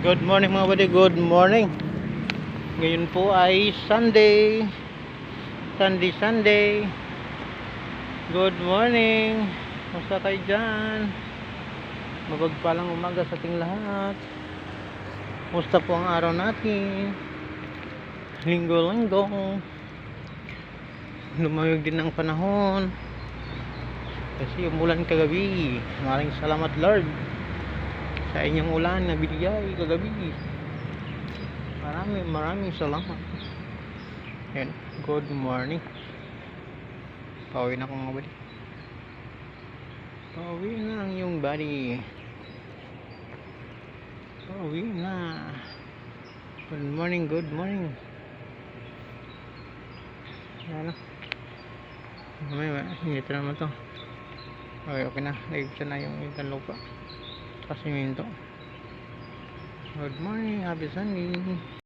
Good morning mga buddy, good morning. Ngayon po ay Sunday. Sunday. Good morning. Kumusta kayo dyan? Mapagpalang umaga sa ating lahat. Kumusta po ang araw natin? Linggo. Lumayog din ang panahon. Kasi umulan kagabi. Maraming salamat Lord sa inyong ulan na binigay kagabi. Maraming salamat. Yan, good morning. Pauwi na akong body. Pauwi na ang iyong body. Pauwi na. Good morning. Yan na. Hindi na naman to. Okay na. Naibsan na yung ikan lupa. Kasi minto. Good morning, happy Sunday.